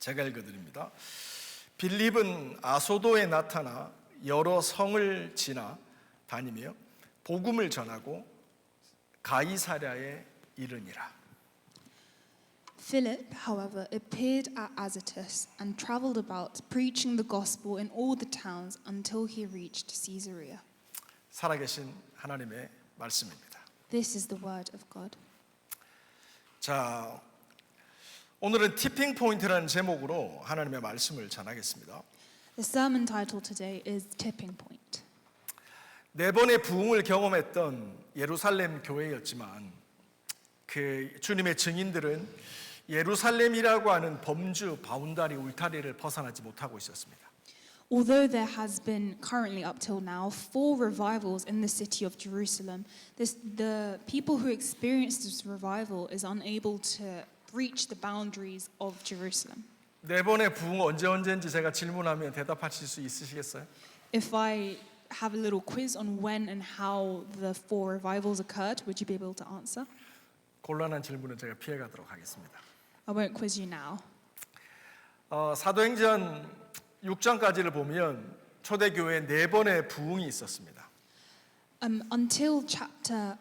제가 읽어드립니다. 빌립은 아소도에 나타나 여러 성을 지나 다니며 복음을 전하고 가이사랴에 이르니라. Philip, however, appeared at Azotus and traveled about, preaching the gospel in all the towns until he reached Caesarea. 살아계신 하나님의 말씀입니다. This is the word of God. 자, 오늘은 티핑 포인트라는 제목으로 하나님의 말씀을 전하겠습니다. The sermon title today is Tipping Point. 네 번의 부흥을 경험했던 예루살렘 교회였지만 그 주님의 증인들은 예루살렘이라고 하는 범주 바운다리 울타리를 벗어나지 못하고 있었습니다. Although there has been currently up till now 4 revivals in the city of Jerusalem, the people who experienced this revival is unable to breach the boundaries of Jerusalem. 네 번의 부흥 언제인지 제가 질문하면 대답하실 수 있으시겠어요? If I have a little quiz on when and how the 4 revivals occurred, would you be able to answer? 곤란한 질문은 제가 피해가도록 하겠습니다. I won't quiz you now. 사도행전 6장까지를 보면 초대교회에 네 번의 부흥이 있었습니다. Up to chapter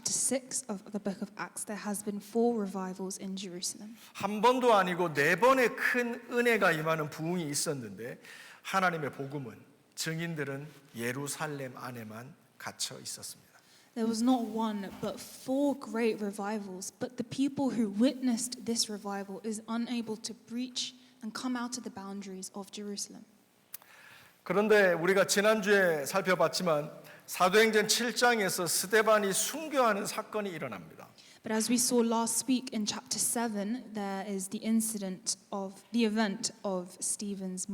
6 of the book of Acts, there has been 4 revivals in Jerusalem. 한 번도 아니고 네 번의 큰 은혜가 임하는 부흥이 있었는데 하나님의 복음은 증인들은 예루살렘 안에만 갇혀 있었습니다. There was not 1 but 4 great revivals, but the people who witnessed this revival is unable to breach and come out of the boundaries of Jerusalem. 그런데 우리가 지난주에 살펴봤지만 사도행전 7장에서 스데반이 순교하는 사건이 일어납니다. But as we saw last week in chapter 7, there is the event of Stephen's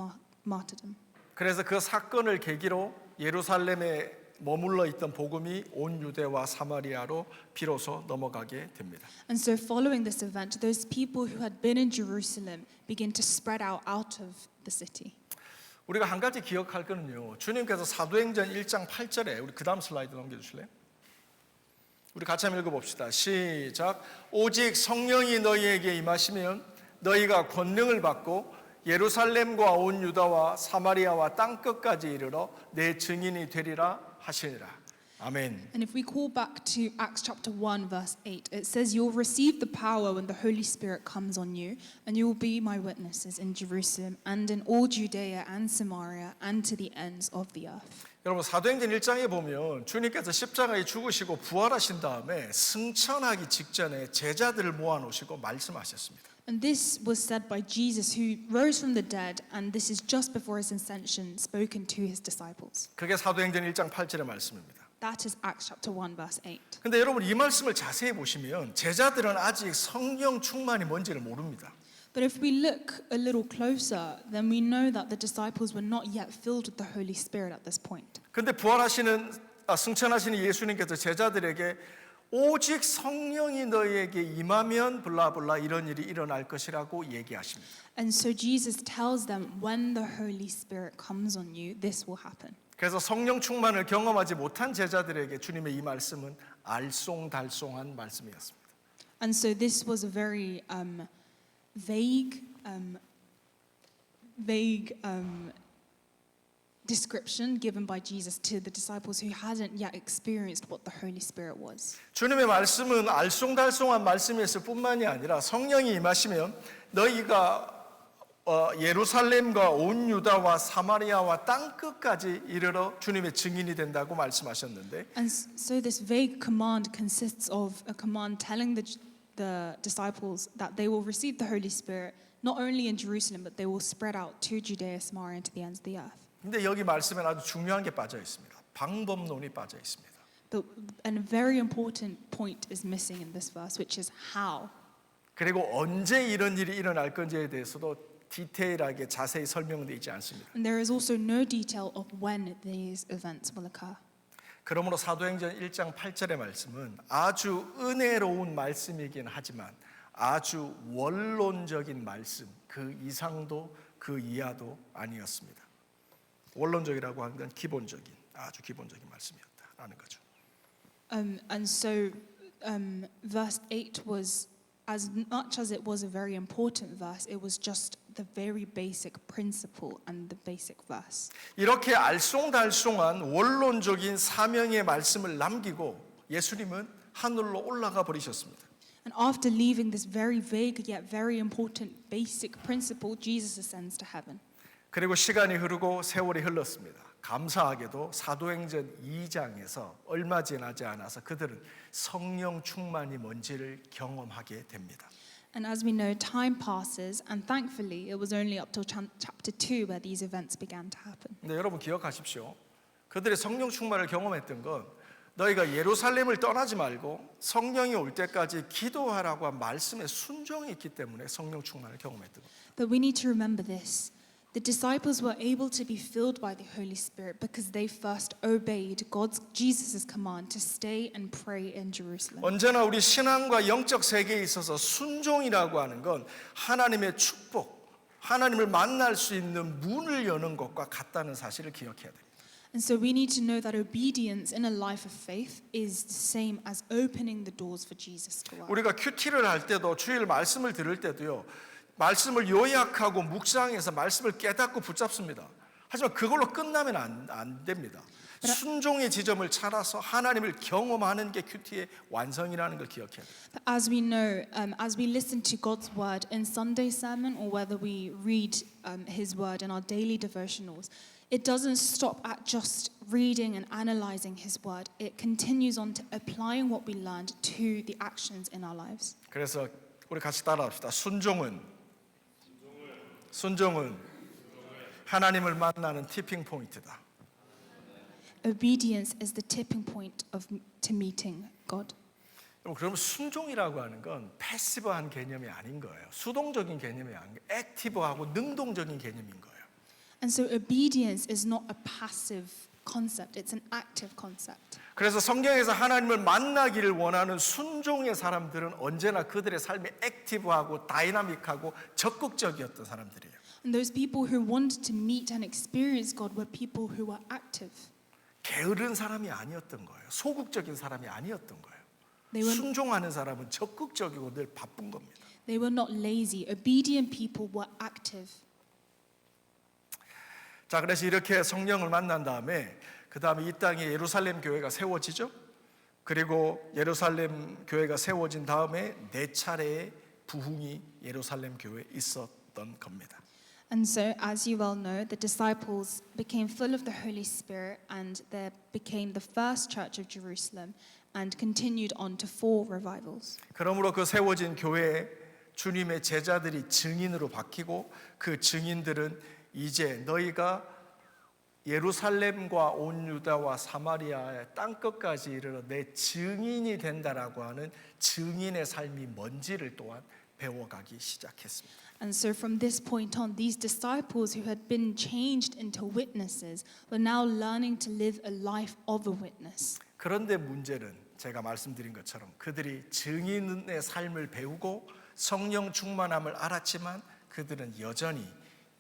martyrdom. 그래서 그 사건을 계기로 예루살렘에 머물러 있던 복음이 온 유대와 사마리아로 비로소 넘어가게 됩니다. And so following this event, those people who had been in Jerusalem begin to spread out of the city. 우리가 한 가지 기억할 거는요. 주님께서 사도행전 1장 8절에 우리 그 다음 슬라이드 넘겨주실래요? 우리 같이 한번 읽어봅시다. 시작. 오직 성령이 너희에게 임하시면 너희가 권능을 받고 예루살렘과 온 유다와 사마리아와 땅끝까지 이르러 내 증인이 되리라 하시니라. 아멘. And if we call back to Acts chapter 1 verse 8, it says you'll receive the power when the Holy Spirit comes on you, and you will be my witnesses in Jerusalem and in all Judea and Samaria and to the ends of the earth. 여러분 사도행전 1장에 보면 주님께서 십자가에 죽으시고 부활하신 다음에 승천하기 직전에 제자들을 모아놓으시고 말씀하셨습니다. And this was said by Jesus who rose from the dead, and this is just before his ascension spoken to his disciples. 그게 사도행전 1장 8절의 말씀입니다. That is Acts chapter 1 verse 8. 근데 여러분 이 말씀을 자세히 보시면 제자들은 아직 성령 충만이 뭔지를 모릅니다. But if we look a little closer, then we know that the disciples were not yet filled with the Holy Spirit at this point. 근데 승천하시는 예수님께서 제자들에게 오직 성령이 너희에게 임하면 블라블라 이런 일이 일어날 것이라고 얘기하십니다. And so Jesus tells them when the Holy Spirit comes on you, this will happen. 그래서 성령 충만을 경험하지 못한 제자들에게 주님의 이 말씀은 알쏭달쏭한 말씀이었습니다. And so this was a very vague description given by Jesus to the disciples who hadn't yet experienced what the Holy Spirit was. 주님의 말씀은 알쏭달쏭한 말씀이었을 뿐만이 아니라 성령이 임하시면 너희가 예루살렘과 온 유다와 사마리아와 땅끝까지 이르러 주님의 증인이 된다고 말씀하셨는데 And so this vague command consists of a command telling the disciples that they will receive the Holy Spirit not only in Jerusalem but they will spread out to Judea, Samaria and to the ends of the earth. 근데 여기 말씀에 아주 중요한 게 빠져 있습니다. 방법론이 빠져 있습니다. And a very important point is missing in this verse, which is how. 그리고 언제 이런 일이 일어날 건지에 대해서도 디테일하게 자세히 설명되어 있지 않습니다. And there is also no detail of when these events will occur. 그러므로 사도행전 1장 8절의 말씀은 아주 은혜로운 말씀이긴 하지만 아주 원론적인 말씀, 그 이상도 그 이하도 아니었습니다. 원론적이라고 하는 건 기본적인, 아주 기본적인 말씀이었다라는 거죠. And so verse 8 was, as much as it was a very important verse, it was just the very basic principle and the basic verse. 이렇게 알쏭달쏭한 원론적인 사명의 말씀을 남기고 예수님은 하늘로 올라가 버리셨습니다. And after leaving this very vague yet very important basic principle, Jesus ascends to heaven. 그리고 시간이 흐르고 세월이 흘렀습니다. 감사하게도 사도행전 2장에서 얼마 지나지 않아서 그들은 성령 충만이 뭔지를 경험하게 됩니다. And as we know, time passes, and thankfully, it was only up till chapter 2 where these events began to happen. 근데 여러분 기억하십시오. 그들의 성령 충만을 경험했던 건 너희가 예루살렘을 떠나지 말고 성령이 올 때까지 기도하라고 한 말씀에 순종이 있기 때문에 성령 충만을 경험했던 겁니다. But we need to remember this. The disciples were able to be filled by the Holy Spirit because they first obeyed Jesus' command to stay and pray in Jerusalem. 언제나 우리 신앙과 영적 세계에 있어서 순종이라고 하는 건 하나님의 축복, 하나님을 만날 수 있는 문을 여는 것과 같다는 사실을 기억해야 됩니다. And so we need to know that obedience in a life of faith is the same as opening the doors for Jesus to work. 우리가 큐티를 할 때도 주일 말씀을 들을 때도요. 말씀을 요약하고 묵상해서 말씀을 깨닫고 붙잡습니다. 하지만 그걸로 끝나면 안 됩니다. 순종의 지점을 찾아서 하나님을 경험하는 게 큐티의 완성이라는 걸 기억해야 돼요. But as we know, as we listen to God's word in Sunday sermon or whether we read His word in our daily devotionals, it doesn't stop at just reading and analyzing His word. It continues on to applying what we learned to the actions in our lives. 그래서 우리 같이 따라합시다. 순종은 하나님을 만나는 티핑 포인트다. Obedience is the tipping point to meeting God. 그러면 순종이라고 하는 건 패시브한 개념이 아닌 거예요. 수동적인 개념이 아닌 거예요. 액티브하고 능동적인 개념인 거예요. And so obedience is not a passive concept, it's an active concept. 그래서 성경에서 하나님을 만나기를 원하는 순종의 사람들은 언제나 그들의 삶이 액티브하고 다이나믹하고 적극적이었던 사람들이에요. And those people who wanted to meet and experience God were people who were active. 게으른 사람이 아니었던 거예요. 소극적인 사람이 아니었던 거예요. They 순종하는 사람은 적극적이고 늘 바쁜 겁니다. were not lazy. Obedient people were active. 자, 그래서 이렇게 성령을 만난 다음에 그 다음에 이 땅에 예루살렘 교회가 세워지죠. 그리고 예루살렘 교회가 세워진 다음에 4차례의 부흥이 예루살렘 교회에 있었던 겁니다. And so, as you well know, the disciples became full of the Holy Spirit and there became the first church of Jerusalem and continued on to 4 revivals. 그러므로 그 세워진 교회에 주님의 제자들이 증인으로 바뀌고 그 증인들은 이제 너희가 예루살렘과 온 유다와 사마리아의 땅끝까지 이르러 내 증인이 된다라고 하는 증인의 삶이 뭔지를 또한 배워가기 시작했습니다. And so from this point on, these disciples who had been changed into witnesses were now learning to live a life of a witness. 그런데 문제는 제가 말씀드린 것처럼 그들이 증인의 삶을 배우고 성령 충만함을 알았지만 그들은 여전히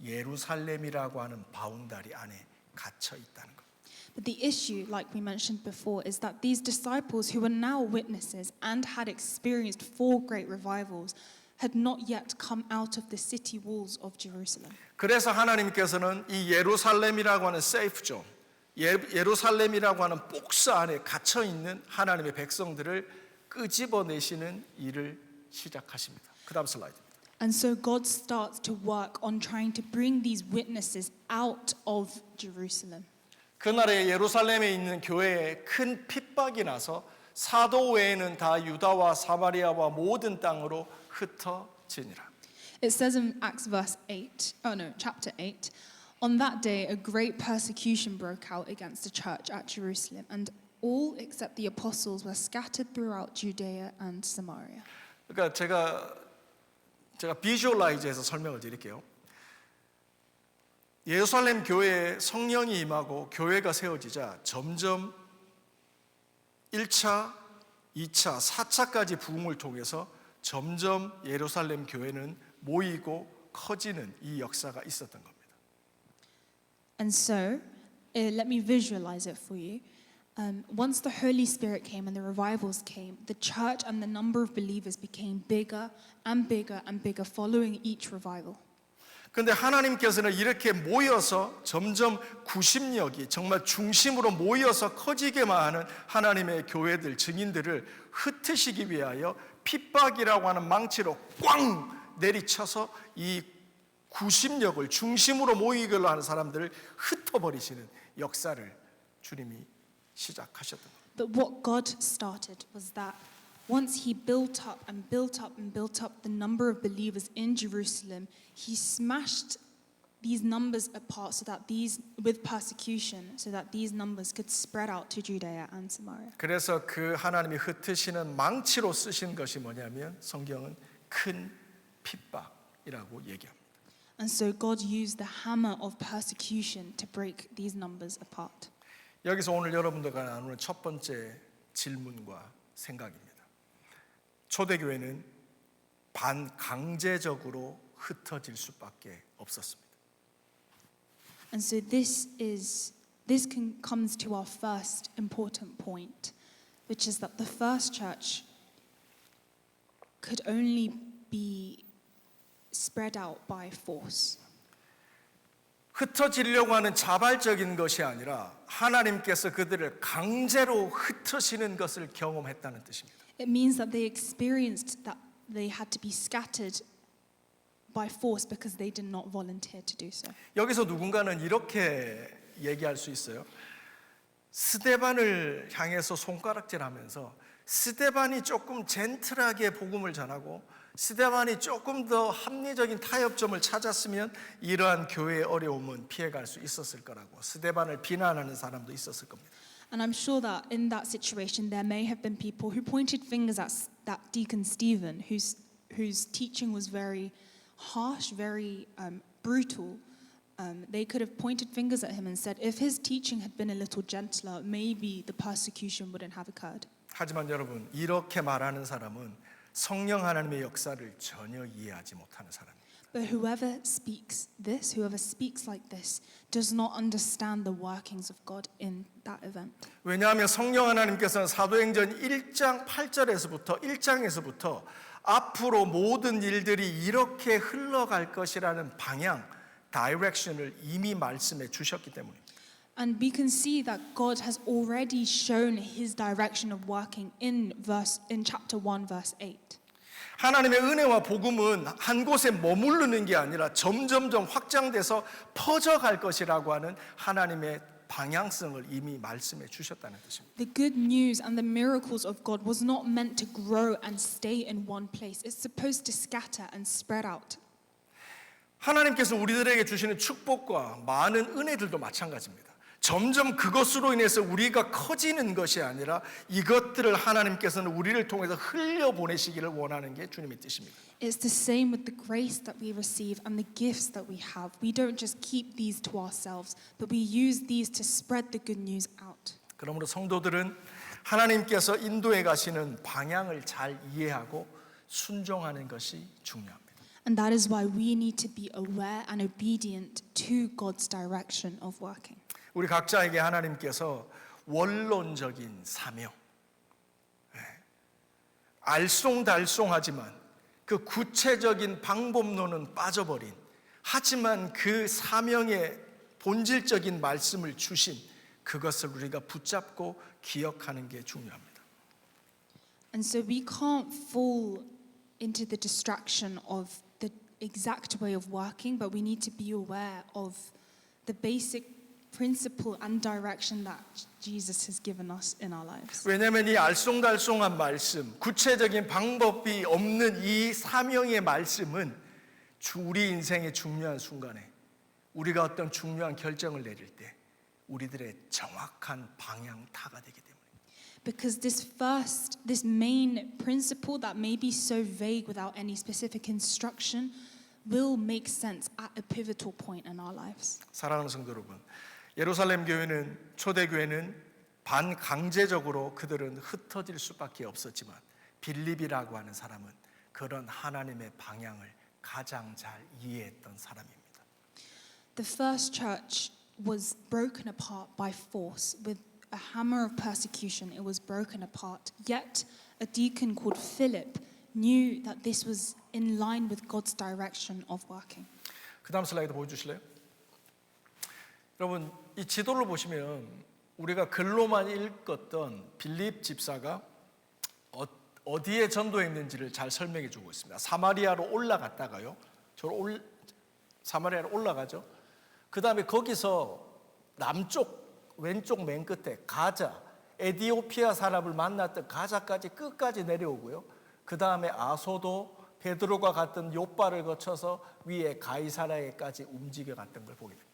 예루살렘이라고 하는 바운다리 안에 갇혀 있다는 것. But the issue, like we mentioned before, is that these disciples who were now witnesses and had experienced 4 great revivals had not yet come out of the city walls of Jerusalem. 그래서 하나님께서는 이 예루살렘이라고 하는 세이프 존, 예루살렘이라고 하는 복스 안에 갇혀 있는 하나님의 백성들을 끄집어내시는 일을 시작하십니다. 그다음 슬라이드. And so God starts to work on trying to bring these witnesses out of Jerusalem. 그날에 예루살렘에 있는 교회에 큰 핍박이 나서 사도 외에는 다 유다와 사마리아와 모든 땅으로 흩어지니라. It says in chapter 8, on that day a great persecution broke out against the church at Jerusalem, and all except the apostles were scattered throughout Judea and Samaria. 그러니까 제가 비주얼라이즈해서 설명을 드릴게요. 예루살렘 교회에 성령이 임하고 교회가 세워지자 점점 1차, 2차, 4차까지 부흥을 통해서 점점 예루살렘 교회는 모이고 커지는 이 역사가 있었던 겁니다. And so, let me visualize it for you. Once the Holy Spirit came and the revivals came, the church and the number of believers became bigger and bigger and bigger following each revival. 그런데 하나님께서는 이렇게 모여서 점점 구심력이 정말 중심으로 모여서 커지게만 하는 하나님의 교회들, 증인들을 흩으시기 위하여 핍박이라고 하는 망치로 꽝 내리쳐서 이 구심력을 중심으로 모이기로 하는 사람들을 흩어버리시는 역사를 주님이 시작하셨던 겁니다. But what God started was that once he built up and built up and built up the number of believers in Jerusalem, he smashed these numbers apart so that these, with persecution, so that these numbers could spread out to Judea and Samaria. 그래서 그 하나님이 흩으시는 망치로 쓰신 것이 뭐냐면 성경은 큰 핍박이라고 얘기합니다. And so God used the hammer of persecution to break these numbers apart. 여기서 오늘 여러분들과 나누는 첫 번째 질문과 생각입니다. 초대교회는 반강제적으로 흩어질 수밖에 없었습니다. And so comes to our first important point, which is that the first church could only be spread out by force. 흩어지려고 하는 자발적인 것이 아니라 하나님께서 그들을 강제로 흩으시는 것을 경험했다는 뜻입니다. It means that they experienced that they had to be scattered by force because they did not volunteer to do so. 여기서 누군가는 이렇게 얘기할 수 있어요. 스데반을 향해서 손가락질하면서 스데반이 조금 젠틀하게 복음을 전하고 스데반이 조금 더 합리적인 타협점을 찾았으면 이러한 교회의 어려움은 피해갈 수 있었을 거라고 스데반을 비난하는 사람도 있었을 겁니다. And I'm sure that in that situation there may have been people who pointed fingers at that deacon Stephen, whose teaching was very harsh, very brutal. They could have pointed fingers at him and said, if his teaching had been a little gentler, maybe the persecution wouldn't have occurred. 하지만 여러분, 이렇게 말하는 사람은 성령 하나님의 역사를 전혀 이해하지 못하는 사람입니다. But whoever speaks like this, does not understand the workings of God in that event. 왜냐하면 성령 하나님께서는 사도행전 1장 8절에서부터 1장에서부터 앞으로 모든 일들이 이렇게 흘러갈 것이라는 방향, 다이렉션을 이미 말씀해 주셨기 때문입니다. And we can see that God has already shown his direction of working in chapter 1 verse 8. 하나님의 은혜와 복음은 한 곳에 머무르는 게 아니라 점점점 확장돼서 퍼져갈 것이라고 하는 하나님의 방향성을 이미 말씀해 주셨다는 뜻입니다. The good news and the miracles of God was not meant to grow and stay in one place. It's supposed to scatter and spread out. 하나님께서 우리들에게 주시는 축복과 많은 은혜들도 마찬가지입니다. 점점 그것으로 인해서 우리가 커지는 것이 아니라 이것들을 하나님께서는 우리를 통해서 흘려보내시기를 원하는 게 주님의 뜻입니다. It's the same with the grace that we receive and the gifts that we have. We don't just keep these to ourselves, but we use these to spread the good news out. 그러므로 성도들은 하나님께서 인도해 가시는 방향을 잘 이해하고 순종하는 것이 중요합니다. And that is why we need to be aware and obedient to God's direction of working. 우리 각자에게 하나님께서 원론적인 사명, 알쏭달쏭하지만 그 구체적인 방법론은 빠져버린, 하지만 그 사명의 본질적인 말씀을 주신 그것을 우리가 붙잡고 기억하는 게 중요합니다. And so we can't fall into the distraction of the exact way of working, but we need to be aware of the basic principle and direction that Jesus has given us in our lives. 왜냐하면 이 알쏭달쏭한 말씀, 구체적인 방법이 없는 이 사명의 말씀은 우리 인생의 중요한 순간에 우리가 어떤 중요한 결정을 내릴 때 우리들의 정확한 방향타가 되기 때문입니다. Because this main principle that may be so vague without any specific instruction will make sense at a pivotal point in our lives. 사랑하는 성도 여러분, 예루살렘 교회는, 초대교회는 반강제적으로 그들은 흩어질 수밖에 없었지만 빌립이라고 하는 사람은 그런 하나님의 방향을 가장 잘 이해했던 사람입니다. The first church was broken apart by force with a hammer of persecution. It was broken apart. Yet a deacon called Philip knew that this was in line with God's direction of working. 그 다음 슬라이드 보여주실래요? 여러분 이 지도를 보시면 우리가 글로만 읽었던 빌립 집사가 어디에 전도했는지를 잘 설명해 주고 있습니다. 사마리아로 올라갔다가요. 사마리아로 올라가죠. 그 다음에 거기서 남쪽 왼쪽 맨 끝에 가자, 에디오피아 사람을 만났던 가자까지 끝까지 내려오고요. 그 다음에 아소도 베드로가 갔던 요바를 거쳐서 위에 가이사라에까지 움직여 갔던 걸 보게 됩니다.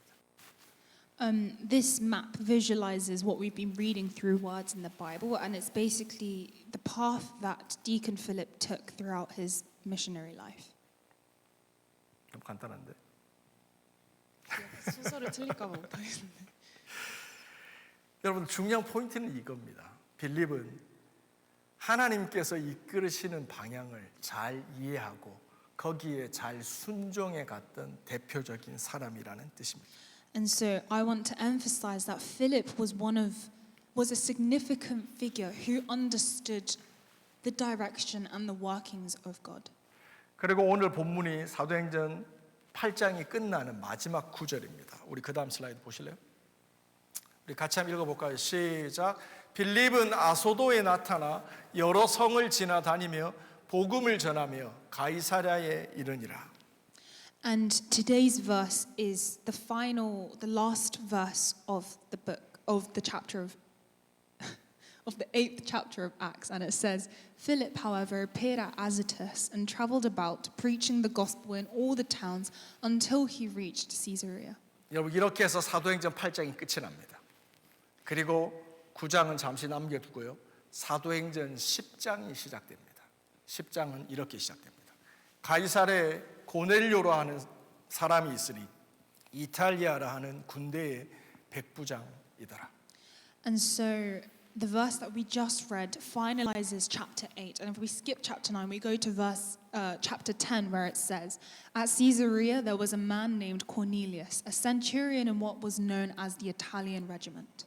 This map visualizes what we've been reading through words in the Bible, and it's basically the path that Deacon Philip took throughout his missionary life. 좀 간단한데. 순서를 틀릴까 봐 못하겠는데. 여러분 중요한 포인트는 이겁니다. 빌립은 하나님께서 이끌으시는 방향을 잘 이해하고 거기에 잘 순종해 갔던 대표적인 사람이라는 뜻입니다. And so I want to emphasize that Philip was a significant figure who understood the direction and the workings of God. 그리고 오늘 본문이 사도행전 8장이 끝나는 마지막 구절입니다. 우리 그 다음 슬라이드 보실래요? 우리 같이 한번 읽어볼까요? 시작. 빌립은 아소도에 나타나 여러 성을 지나다니며 복음을 전하며 가이사랴에 이르니라. And today's verse is the last verse of the book, of the chapter of the 8th chapter of Acts. And it says, Philip, however, appeared at Azotus and traveled about, preaching the gospel in all the towns until he reached Caesarea. 여러분 이렇게 해서 사도행전 8장이 끝이 납니다. 그리고 9장은 잠시 남겨두고요. 사도행전 10장이 시작됩니다. 10장은 이렇게 시작됩니다. 가이사랴에 고넬료로 하는 사람이 있으니 이탈리아라 하는 군대의 백부장이더라. And so the verse that we just read finalizes chapter 8. And if we skip chapter 9, we go to chapter 10 where it says, At Caesarea there was a man named Cornelius, a centurion in what was known as the Italian regiment.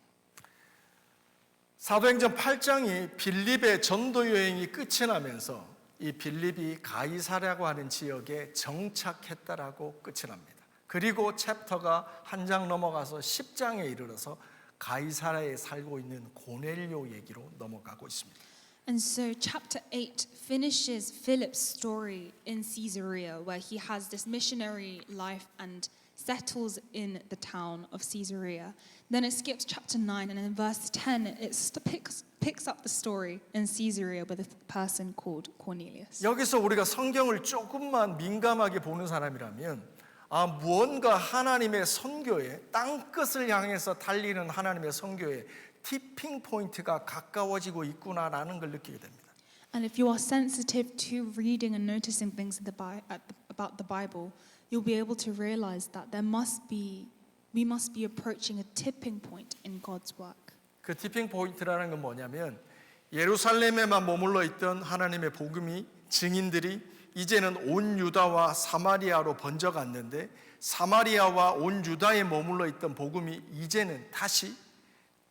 사도행전 8장이 빌립의 전도 여행이 끝이 나면서 이 빌립이 가이사랴라고 하는 지역에 정착했다라고 끝이 납니다. 그리고 챕터가 한 장 넘어가서 10장에 이르러서 가이사랴에 살고 있는 고넬료 얘기로 넘어가고 있습니다. And so chapter 8 finishes Philip's story in Caesarea, where he has this missionary life and settles in the town of Caesarea. Then it skips chapter 9, and in verse 10 it picks up the story in Caesarea with a person called Cornelius. 여기서 우리가 성경을 조금만 민감하게 보는 사람이라면 무언가 하나님의 선교에 땅끝을 향해서 달리는 하나님의 선교에 티핑 포인트가 가까워지고 있구나라는 걸 느끼게 됩니다. And if you are sensitive to reading and noticing things about the Bible, you'll be able to realize that we must be approaching a tipping point in God's work. 그 티핑 포인트라는 건 뭐냐면 예루살렘에만 머물러 있던 하나님의 복음이 증인들이 이제는 온 유다와 사마리아로 번져갔는데 사마리아와 온 유다에 머물러 있던 복음이 이제는 다시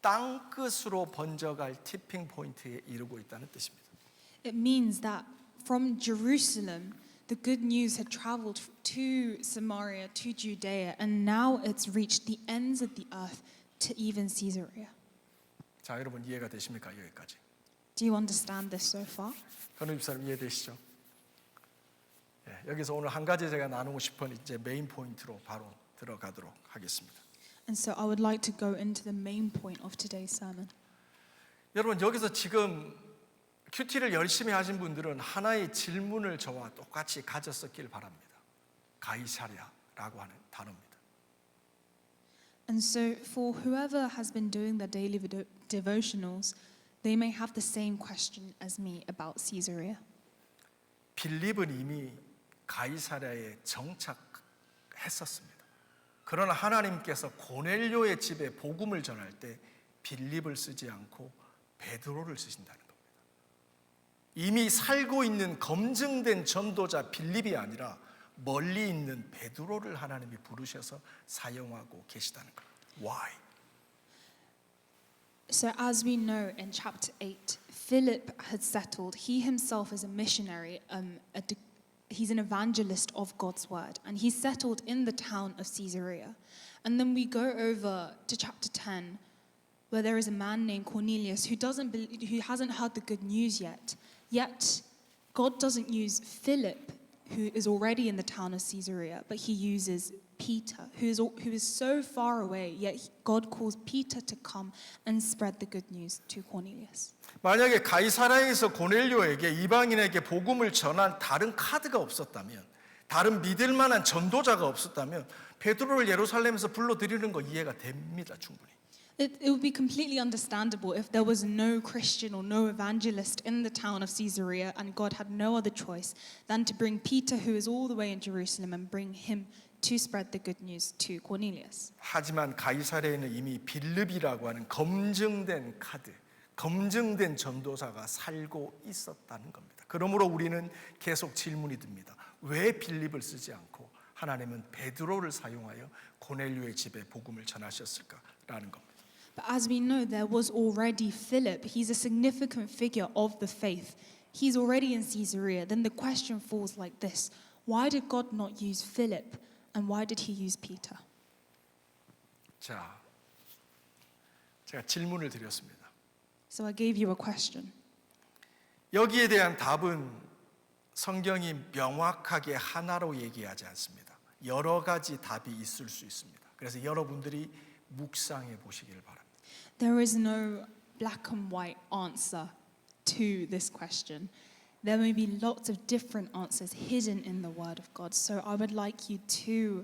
땅끝으로 번져갈 티핑 포인트에 이르고 있다는 뜻입니다. It means that from Jerusalem, the good news had traveled to Samaria, to Judea, and now it's reached the ends of the earth to even Caesarea. 자, 여러분 이해가 되십니까? 여기까지. Do you understand this so far? 건우 집사님 이해되시죠? 여기서 오늘 한 가지 제가 나누고 싶은 이제 메인 포인트로 바로 들어가도록 하겠습니다. And so I would like to go into the main point of today's sermon. 여러분 여기서 지금 큐티를 열심히 하신 분들은 하나의 질문을 저와 똑같이 가졌었길 바랍니다. 가이사랴라고 하는 단어입니다. And so for whoever has been doing their daily devotionals, they may have the same question as me about Caesarea. 빌립은 이미 가이사랴에 정착했었습니다. 그러나 하나님께서 고넬료의 집에 복음을 전할 때 빌립을 쓰지 않고 베드로를 쓰신다는 겁니다. 이미 살고 있는 검증된 전도자 빌립이 아니라 멀리 있는 베드로를 하나님이 부르셔서 사용하고 계시다는 겁니다. Why? So as we know in chapter 8, Philip had settled. He himself is a missionary, he's an evangelist of God's word, and he's settled in the town of Caesarea. And then we go over to chapter 10, where there is a man named Cornelius who hasn't heard the good news yet. Yet God doesn't use Philip, who is already in the town of Caesarea, but he uses Peter, who is so far away, yet God calls Peter to come and spread the good news to Cornelius. 만약에 가이사랴에서 고넬료에게 이방인에게 복음을 전한 다른 카드가 없었다면, 다른 믿을 만한 전도자가 없었다면 베드로를 예루살렘에서 불러들이는 거 이해가 됩니다, 충분히. It would be completely understandable if there was no Christian or no evangelist in the town of Caesarea and God had no other choice than to bring Peter, who is all the way in Jerusalem, and bring him to spread the good news to Cornelius. 하지만 가이사랴에는 이미 빌립이라고 하는 검증된 카드, 검증된 전도사가 살고 있었다는 겁니다. 그러므로 우리는 계속 질문이 듭니다. 왜 빌립을 쓰지 않고 하나님은 베드로를 사용하여 고넬료의 집에 복음을 전하셨을까라는 겁니다. But as we know, there was already Philip. He's a significant figure of the faith. He's already in Caesarea. Then the question falls like this: why did God not use Philip, and why did he use Peter? 자, 제가 질문을 드렸습니다. So I gave you a question. 여기에 대한 답은 성경이 명확하게 하나로 얘기하지 않습니다. 여러 가지 답이 있을 수 있습니다. 그래서 여러분들이 묵상해 보시기를 바랍니다. There is no black and white answer to this question. There may be lots of different answers hidden in the Word of God. So I would like you to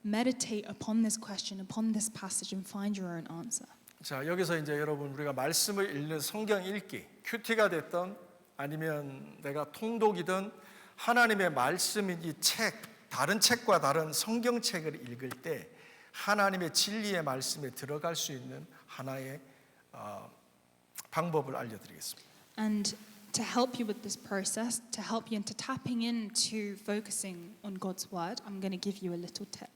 meditate upon this question, upon this passage, and find your own answer. 자, 여기서 이제 여러분 우리가 말씀을 읽는 성경 읽기, 큐티가 됐던 아니면 내가 통독이든 하나님의 말씀인 이 책, 다른 책과 다른 성경책을 읽을 때 하나님의 진리의 말씀에 들어갈 수 있는 하나의 방법을 알려드리겠습니다. And to help you with this process, to help you into tapping into focusing on God's Word, I'm going to give you a little tip.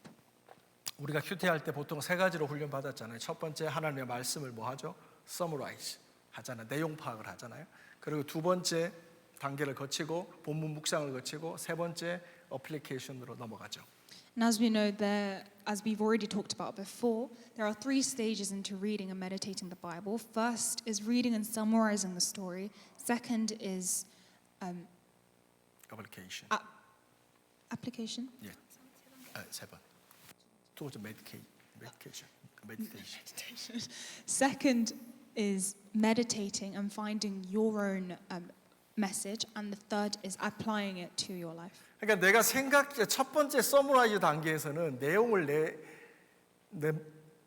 우리가 큐티할 때 보통 세 가지로 훈련 받았잖아요. 첫 번째 하나님의 말씀을 뭐 하죠? 서머라이즈 하잖아요. 내용 파악을 하잖아요. 그리고 두 번째 단계를 거치고 본문 묵상을 거치고 세 번째 어플리케이션으로 넘어가죠. And as we know there, as we've already talked about before, there are 3 stages into reading and meditating the Bible. First is reading and summarizing the story. Second is 어플리케이션. application. 예. 세 번. 두 번째 메디테이션. Second is meditating and finding your own message, and the third is applying it to your life. 그러니까 내가 첫 번째 서머라이즈 단계에서는 내용을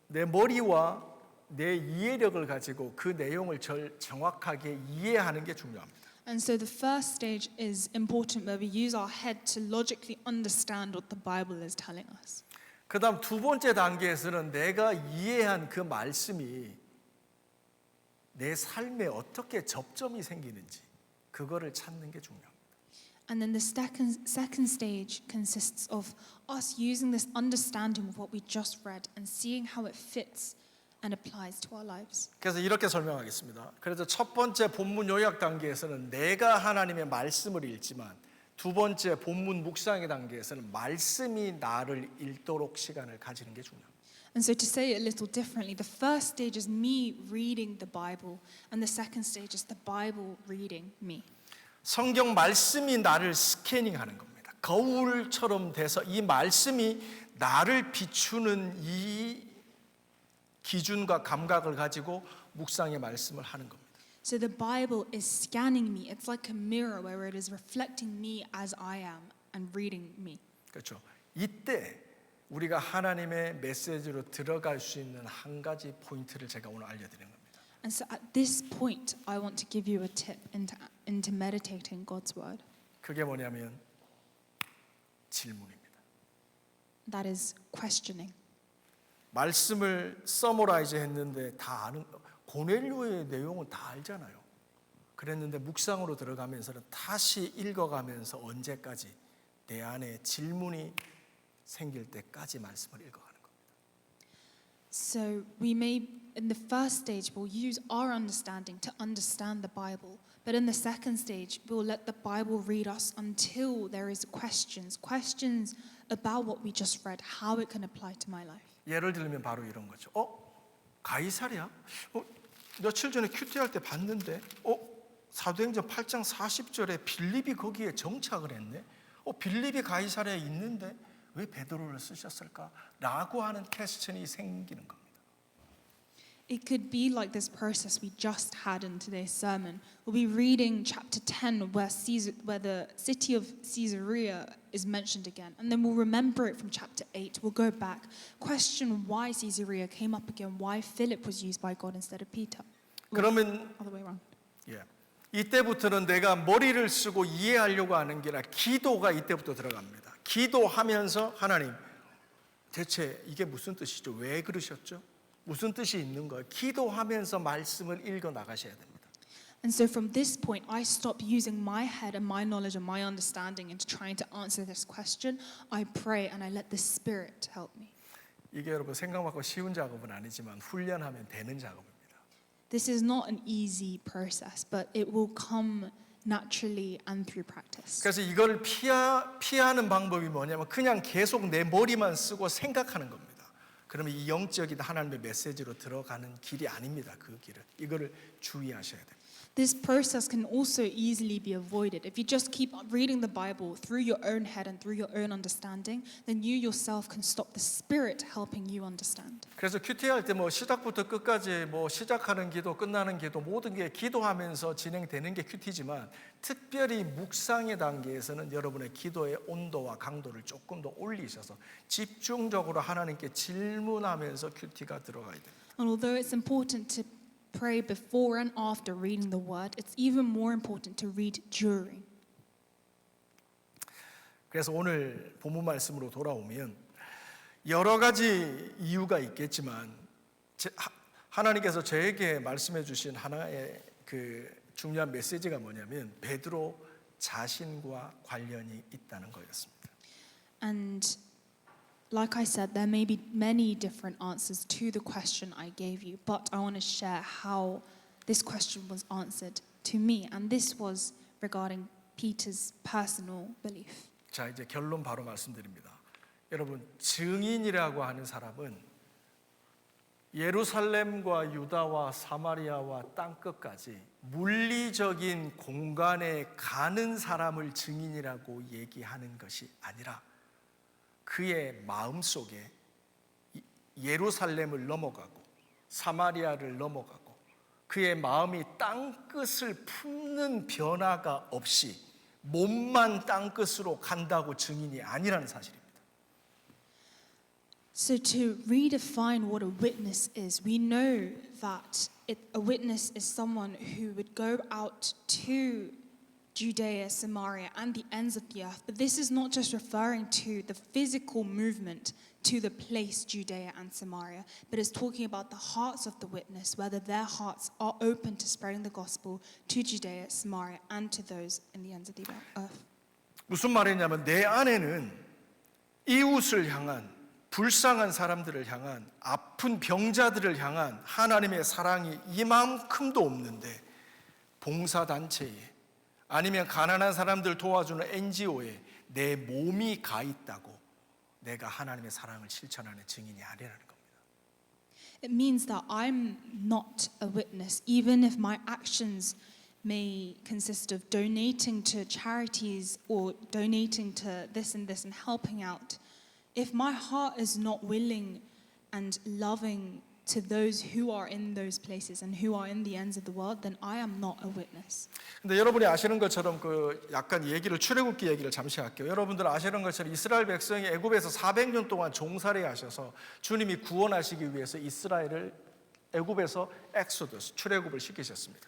내 머리와 내 이해력을 가지고 그 내용을 정확하게 이해하는 게 중요합니다. And so the first stage is important, where we use our head to logically understand what the Bible is telling us. 그다음 두 번째 단계에서는 내가 이해한 그 말씀이 내 삶에 어떻게 접점이 생기는지 그거를 찾는 게 중요합니다. And then the second stage consists of us using this understanding of what we just read and seeing how it fits and applies to our lives. 그래서 이렇게 설명하겠습니다. 그래서 첫 번째 본문 요약 단계에서는 내가 하나님의 말씀을 읽지만 두 번째 본문 묵상의 단계에서는 말씀이 나를 읽도록 시간을 가지는 게 중요합니다. And so to say it a little differently, the first stage is me reading the Bible, and the second stage is the Bible reading me. 성경 말씀이 나를 스캐닝하는 겁니다. 거울처럼 돼서 이 말씀이 나를 비추는 이 기준과 감각을 가지고 묵상의 말씀을 하는 겁니다. So the Bible is scanning me. It's like a mirror where it is reflecting me as I am and reading me. 그렇죠. 이때 우리가 하나님의 메시지로 들어갈 수 있는 한 가지 포인트를 제가 오늘 알려드리는 겁니다. And so at this point, I want to give you a tip into meditating God's word. 그게 뭐냐면 질문입니다. That is questioning. 말씀을 서머라이즈 했는데 다 아는 고넬료의 내용은 다 알잖아요. 그랬는데 묵상으로 들어가면서는 다시 읽어가면서 언제까지 내 안에 질문이 생길 때까지 말씀을 읽어가는 겁니다. So we may, in the first stage, we'll use our understanding to understand the Bible. But in the second stage, we'll let the Bible read us until there is questions about what we just read, how it can apply to my life. 예를 들면 바로 이런 거죠. 가이사랴? 며칠 전에 큐티할 때 봤는데 사도행전 8장 40절에 빌립이 거기에 정착을 했네. 빌립이 가이사랴에 있는데 왜 베드로를 쓰셨을까? 라고 하는 퀘스천이 생기는 겁니다. It could be like this process we just had in today's sermon. We'll be reading chapter 10 where the city of Caesarea is mentioned again. And then we'll remember it from chapter 8. We'll go back, question why Caesarea came up again, why Philip was used by God instead of Peter. 그러면 Other way around. 이때부터는 내가 머리를 쓰고 이해하려고 하는 게 아니라 기도가 이때부터 들어갑니다. 기도하면서 하나님 대체 이게 무슨 뜻이죠? 왜 그러셨죠? 무슨 뜻이 있는 거예요? 기도하면서 말씀을 읽어 나가셔야 됩니다. And so from this point, I stop using my head and my knowledge and my understanding into trying to answer this question. I pray and I let the Spirit help me. 이게 여러분 생각만큼 쉬운 작업은 아니지만 훈련하면 되는 작업입니다. This is not an easy process, but it will come naturally and through practice. 그래서 이걸 피하는 방법이 뭐냐면 그냥 계속 내 머리만 쓰고 생각하는 겁니다. 그러면 이 영적인 하나님의 메시지로 들어가는 길이 아닙니다. 그 길을. 이거를 주의하셔야 됩니다. This process can also easily be avoided. If you just keep reading the Bible through your own head and through your own understanding, then you yourself can stop the Spirit helping you understand. 그래서 큐티 할 때 시작부터 끝까지 시작하는 기도, 끝나는 기도 모든 게 기도하면서 진행되는 게 큐티지만 특별히 묵상의 단계에서는 여러분의 기도의 온도와 강도를 조금 더 올리셔서 집중적으로 하나님께 질문하면서 큐티가 들어가야 됩니다. And although it's important to pray before and after reading the word, it's even more important to read during. 그래서 오늘 본문 말씀으로 돌아오면 여러 가지 이유가 있겠지만 하나님께서 저에게 말씀해 주신 하나의 그 중요한 메시지가 뭐냐면 베드로 자신과 관련이 있다는 거였습니다. And like I said, there may be many different answers to the question I gave you, but I want to share how this question was answered to me, and this was regarding Peter's personal belief. 자, 이제 결론 바로 말씀드립니다. 여러분, 증인이라고 하는 사람은 예루살렘과 유다와 사마리아와 땅끝까지 물리적인 공간에 가는 사람을 증인이라고 얘기하는 것이 아니라 그의 마음속에 예루살렘을 넘어가고 사마리아를 넘어가고 그의 마음이 땅끝을 품는 변화가 없이 몸만 땅끝으로 간다고 증인이 아니라는 사실입니다. So to redefine what a witness is, we know that a witness is someone who would go out to Judea, Samaria, and the ends of the earth. But this is not just referring to the physical movement to the place Judea and Samaria, but it's talking about the hearts of the witness, whether their hearts are open to spreading the gospel to Judea, Samaria, and to those in the ends of the earth. 무슨 말이냐면 내 안에는 이웃을 향한 불쌍한 사람들을 향한 아픈 병자들을 향한 하나님의 사랑이 이만큼도 없는데 봉사단체에 아니면 가난한 사람들 도와주는 NGO에 내 몸이 가 있다고 내가 하나님의 사랑을 실천하는 증인이 아니라는 겁니다. It means that I'm not a witness, even if my actions may consist of donating to charities or donating to this and helping out. If my heart is not willing and loving to those who are in those places and who are in the ends of the world, then I am not a witness. 근데 여러분이 아시는 것처럼 그 약간 출애굽기 얘기를 잠시 할게요. 여러분들 아시는 것처럼 이스라엘 백성이 애굽에서 400년 동안 종살이 하셔서 주님이 구원하시기 위해서 이스라엘을 애굽에서 엑소더스 출애굽을 시키셨습니다.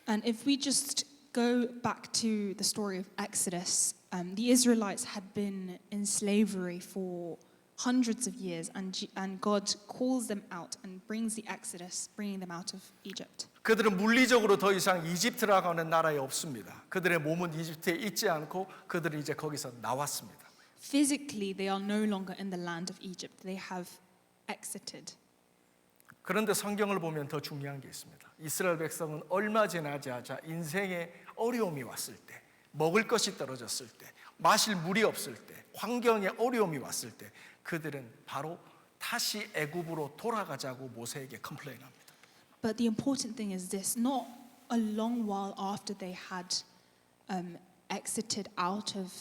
And if we just go back to the story of Exodus, the Israelites had been in slavery for hundreds of years, and God calls them out and brings the Exodus, bringing them out of Egypt. 그들은 물리적으로 더 이상 이집트라고 하는 나라에 없습니다. 그들의 몸은 이집트에 있지 않고 그들은 이제 거기서 나왔습니다. Physically, they are no longer in the land of Egypt. They have exited. 그런데 성경을 보면 더 중요한 게 있습니다. 이스라엘 백성은 얼마 지나지 않자 인생에 어려움이 왔을 때, 먹을 것이 떨어졌을 때, 마실 물이 없을 때, 환경에 어려움이 왔을 때 그들은 바로 다시 애굽으로 돌아가자고 모세에게 컴플레인합니다. But the important thing is this: not a long while after they had exited out of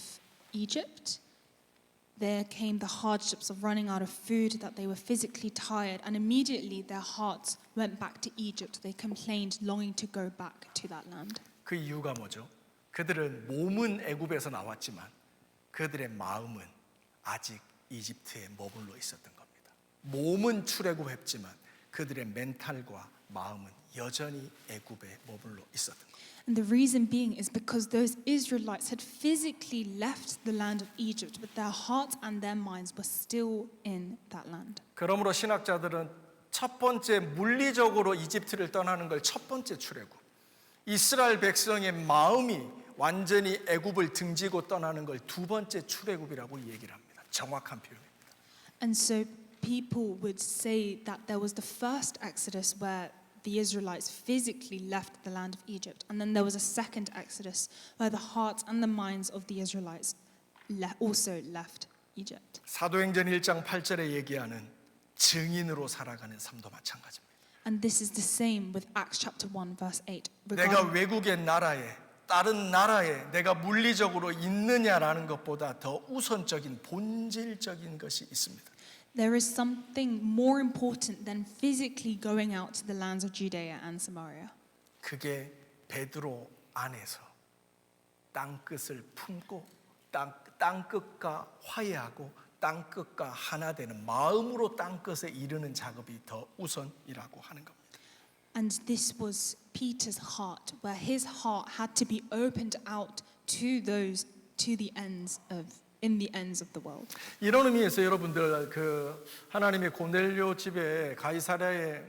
Egypt, there came the hardships of running out of food, that they were physically tired, and immediately their hearts went back to Egypt. They complained, longing to go back to that land. 그 이유가 뭐죠? 그들은 몸은 애굽에서 나왔지만 그들의 마음은 아직 이집트에 머물러 있었던 겁니다. 몸은 출애굽했지만 그들의 멘탈과 마음은 여전히 애굽에 머물러 있었던 겁니다. And the reason being is because those Israelites had physically left the land of Egypt, but their hearts and their minds were still in that land. 그러므로 신학자들은 첫 번째 물리적으로 이집트를 떠나는 걸 첫 번째 출애굽, 이스라엘 백성의 마음이 완전히 애굽을 등지고 떠나는 걸 두 번째 출애굽이라고 얘기를 합니다. 정확한 표현입니다. And so people would say that there was the first Exodus where the Israelites physically left the land of Egypt, and then there was a second Exodus where the hearts and the minds of the Israelites also left Egypt. 사도행전 1장 8절에 얘기하는 증인으로 살아가는 삶도 마찬가지입니다. And this is the same with Acts chapter 1 verse 8. 내가 외국의 나라에 다른 나라에 내가 물리적으로 있느냐라는 것보다 더 우선적인 본질적인 것이 있습니다. There is something more important than physically going out to the lands of Judea and Samaria. 그게 베드로 안에서 땅끝을 품고 땅끝과 화해하고 땅끝과 하나 되는 마음으로 땅끝에 이르는 작업이 더 우선이라고 하는 겁니다. And this was Peter's heart, where his heart had to be opened out to the ends of the world. 이런 의미에서 여러분들 그 하나님의 고넬료 집에 가이사랴에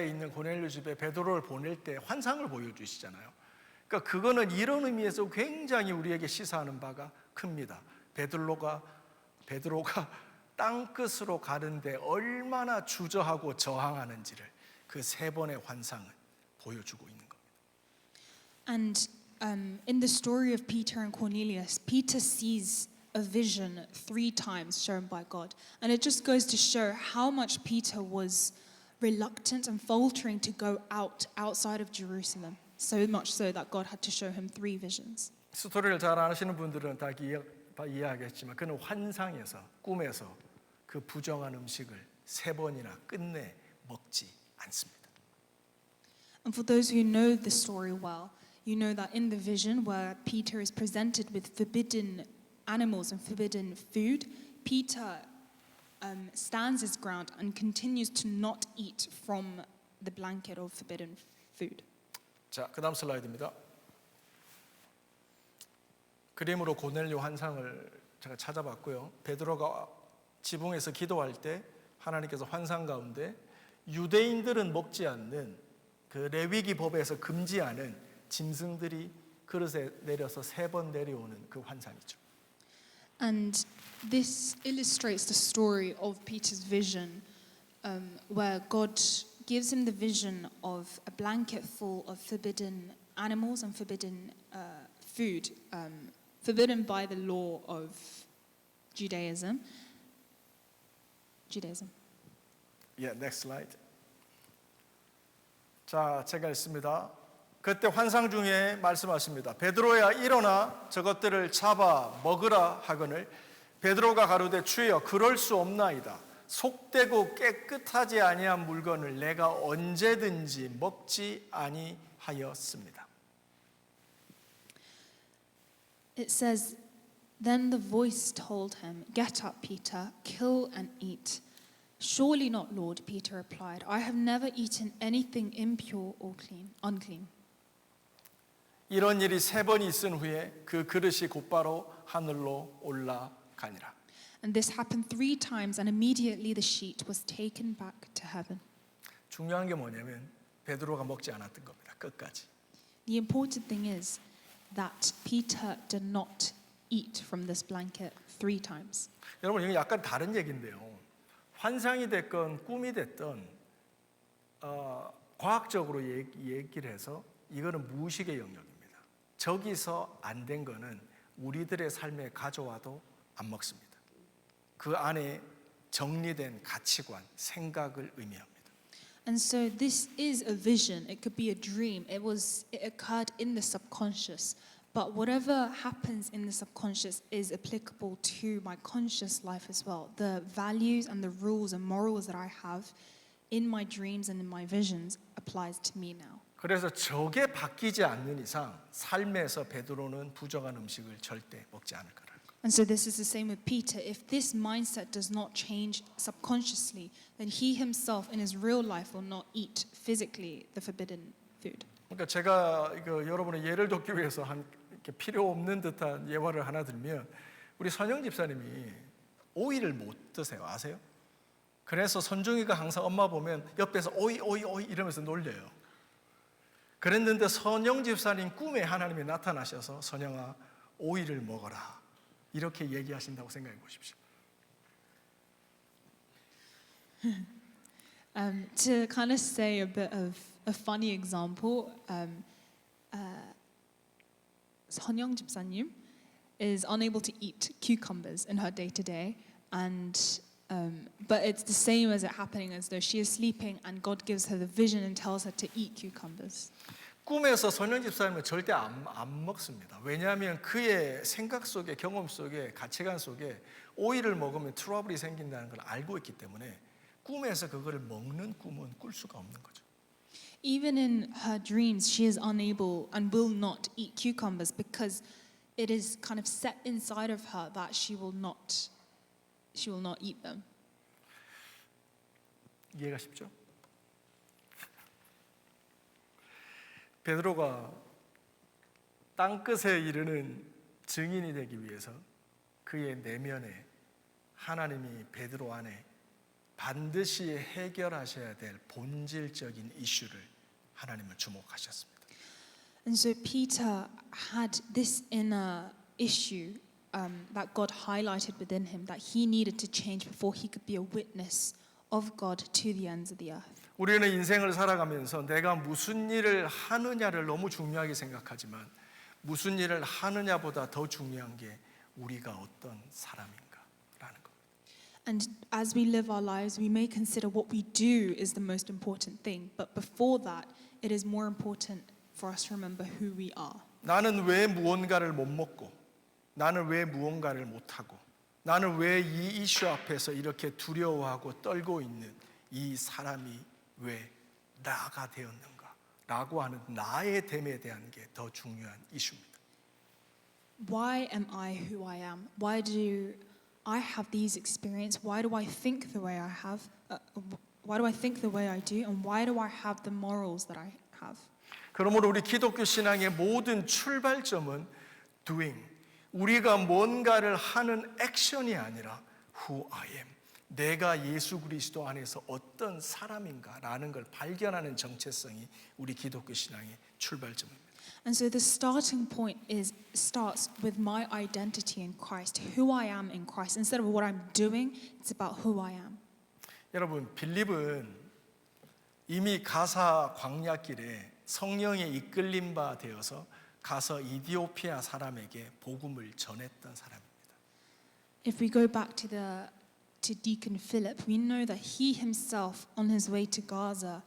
있는 고넬료 집에 베드로를 보낼 때 환상을 보여주시잖아요. 그러니까 그거는 이런 의미에서 굉장히 우리에게 시사하는 바가 큽니다. 베드로가 땅 끝으로 가는데 얼마나 주저하고 저항하는지를 그 세 번의 환상은 보여주고 있는 겁니다. And in the story of Peter and Cornelius, Peter sees a vision 3 times shown by God. And it just goes to show how much Peter was reluctant and faltering to go outside of Jerusalem. So much so that God had to show him 3 visions. 스토리를 잘 아시는 분들은 다 이해하겠지만 그는 환상에서 꿈에서 그 부정한 음식을 3번이나 끝내 먹지 않습니다. And for those who know the story well, you know that in the vision where Peter is presented with forbidden animals and forbidden food, Peter stands his ground and continues to not eat from the blanket of forbidden food. 자, 그다음 슬라이드입니다. 그림으로 고넬료 환상을 제가 찾아봤고요. 베드로가 지붕에서 기도할 때 하나님께서 환상 가운데 유대인들은 먹지 않는 그 레위기 법에서 금지하는 짐승들이 그릇에 내려서 3번 내려오는 그 환상이죠. And this illustrates the story of Peter's vision, where God gives him the vision of a blanket full of forbidden animals and forbidden food, forbidden by the law of Judaism. Yeah, next slide. 자, 제가 읽습니다. 그때 환상 중에 말씀하십니다. 베드로야 일어나 저것들을 잡아 먹으라 하거늘 베드로가 가로되 주여 그럴 수 없나이다. 속되고 깨끗하지 아니한 물건을 내가 언제든지 먹지 아니하였습니다. It says, then the voice told him, get up, Peter, kill and eat. Surely not, Lord, Peter replied. I have never eaten anything impure or unclean. 이런 일이 3번이 있은 후에 그 그릇이 곧바로 하늘로 올라가니라. And this happened 3 times, and immediately the sheet was taken back to heaven. 중요한 게 뭐냐면 베드로가 먹지 않았던 겁니다. 끝까지. The important thing is that Peter did not eat from this blanket 3 times. 여러분 이게 약간 다른 얘기인데요. 환상이 됐건 꿈이 됐던 과학적으로 얘기를 해서 이거는 무의식의 영역입니다. 저기서 안 된 거는 우리들의 삶에 가져와도 안 먹습니다. 그 안에 정리된 가치관, 생각을 의미합니다. And so this is a vision. It could be a dream. It occurred in the subconscious. But whatever happens in the subconscious is applicable to my conscious life as well. The values and the rules and morals that I have in my dreams and in my visions applies to me now. 그래서 저게 바뀌지 않는 이상 삶에서 베드로는 부정한 음식을 절대 먹지 않을 거라는 거. And so this is the same with Peter. If this mindset does not change subconsciously, then he himself in his real life will not eat physically the forbidden food. 그러니까 제가 이거 여러분의 예를 돕기 위해서 이렇게 필요 없는 듯한 예화를 하나 들면 우리 선영 집사님이 오이를 못 드세요. 아세요? 그래서 선중이가 항상 엄마 보면 옆에서 오이 이러면서 놀려요. 그랬는데 선영 집사님 꿈에 하나님이 나타나셔서 선영아 오이를 먹어라 이렇게 얘기하신다고 생각해 보십시오. To kind of say a bit of a funny example, 선영 집사님 is unable to eat cucumbers in her day to day, and but it's the same as it happening as though she is sleeping, and God gives her the vision and tells her to eat cucumbers. 꿈에서 선영 집사님은 절대 안 먹습니다. 왜냐하면 그의 생각 속에 경험 속에 가치관 속에 오이를 먹으면 트러블이 생긴다는 걸 알고 있기 때문에 꿈에서 그거를 먹는 꿈은 꿀 수가 없는 거죠. Even in her dreams, she is unable and will not eat cucumbers because it is kind of set inside of her that she will not eat them. 이해가 쉽죠? 베드로가 땅끝에 이르는 증인이 되기 위해서 그의 내면에 하나님이 베드로 안에 반드시 해결하셔야 될 본질적인 이슈를 하나님은 주목하셨습니다. And so Peter had this inner issue that God highlighted within him that he needed to change before he could be a witness of God to the ends of the earth. 우리는 인생을 살아가면서 내가 무슨 일을 하느냐를 너무 중요하게 생각하지만 무슨 일을 하느냐보다 더 중요한 게 우리가 어떤 사람인가라는 것. And as we live our lives, we may consider what we do is the most important thing, but before that, it is more important for us to remember who we are. 나는 왜 무언가를 못 먹고 나는 왜 무언가를 못 하고 나는 왜 이 이슈 앞에서 이렇게 두려워하고 떨고 있는 이 사람이 왜 나가 되었는가 라고 하는 나의 됨에 대한 게 더 중요한 이슈입니다. Why am I who I am? Why do I have these experiences? Why do I think the way I have? Why do I think the way I do? And why do I have the morals that I have? 그러므로 우리 기독교 신앙의 모든 출발점은 doing. 우리가 뭔가를 하는 액션이 아니라 who I am. 내가 예수 그리스도 안에서 어떤 사람인가라는 걸 발견하는 정체성이 우리 기독교 신앙의 출발점입니다. And so the starting point starts with my identity in Christ, who I am in Christ. Instead of what I'm doing, it's about who I am. 여러분, 빌립은 이미 가사 광야길에 성령에 이끌림 바 되어서 가서 이디오피아 사람에게 복음을 전했던 사람입니다. If we go back to Deacon Philip, we know that he himself, on his way to Gaza,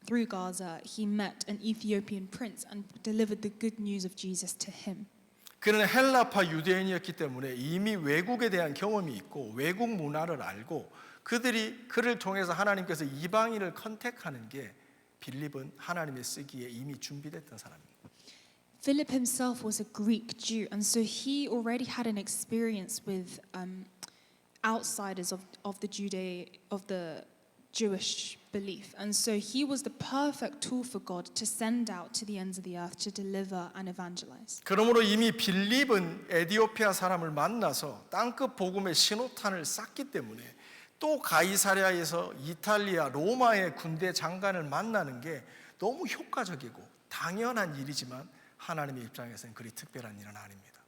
through Gaza, he met an Ethiopian prince and delivered the good news of Jesus to him. 그는 헬라파 유대인이었기 때문에 이미 외국에 대한 경험이 있고 외국 문화를 알고 그를 통해서 하나님께서 이방인을 컨택하는 게 빌립은 하나님의 쓰기에 이미 준비됐던 사람입니다. Philip himself was a Greek Jew, and so he already had an experience with outsiders of the Jewish belief, and so he was the perfect tool for God to send out to the ends of the earth to deliver and evangelize. 그러므로 이미 빌립은 에디오피아 사람을 만나서 땅끝 복음의 신호탄을 쐈기 때문에 또 가이사랴에서 이탈리아 로마의 군대 장관을 만나는 게 너무 효과적이고 당연한 일이지만 하나님의 입장에서는 그리 특별한 일은 아닙니다.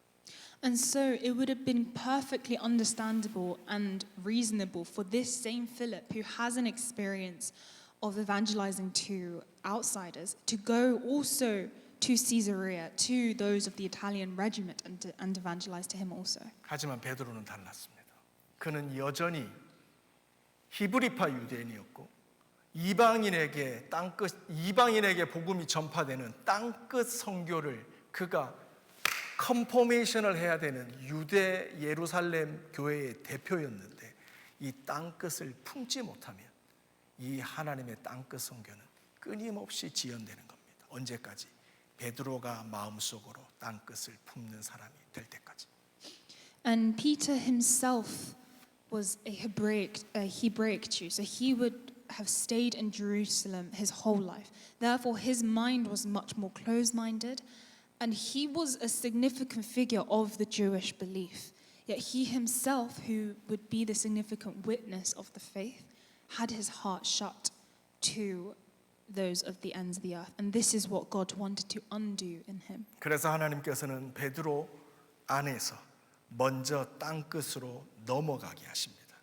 And so it would have been perfectly understandable and reasonable for this same Philip, who has an experience of evangelizing to outsiders, to go also to Caesarea, to those of the Italian regiment, and evangelize to him also. 하지만 베드로는 달랐습니다. 그는 여전히 히브리파 유대인이었고 이방인에게 복음이 전파되는 땅끝 선교를 그가 컨포메이션을 해야 되는 유대 예루살렘 교회의 대표였는데 이 땅끝을 품지 못하면 이 하나님의 땅끝 선교는 끊임없이 지연되는 겁니다. 언제까지? 베드로가 마음속으로 땅끝을 품는 사람이 될 때까지. And Peter himself was a Hebraic Jew, so he would have stayed in Jerusalem his whole life. Therefore, his mind was much more closed-minded, and he was a significant figure of the Jewish belief. Yet he himself, who would be the significant witness of the faith, had his heart shut to those of the ends of the earth. And this is what God wanted to undo in him. 그래서 하나님께서는 베드로 안에서 먼저 땅끝으로 넘어가게 하십니다.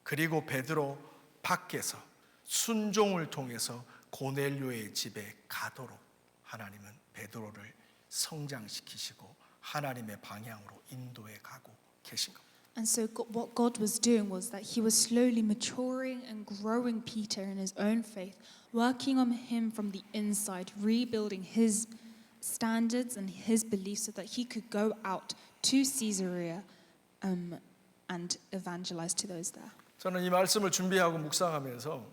그리고 베드로 밖에서 순종을 통해서 고넬료의 집에 가도록 하나님은 베드로를 성장시키시고 하나님의 방향으로 인도해 가고 계신 겁니다. And so what God was doing was that he was slowly maturing and growing Peter in his own faith, working on him from the inside, rebuilding his standards and his beliefs so that he could go out to Caesarea and evangelize to those there. 저는 이 말씀을 준비하고 묵상하면서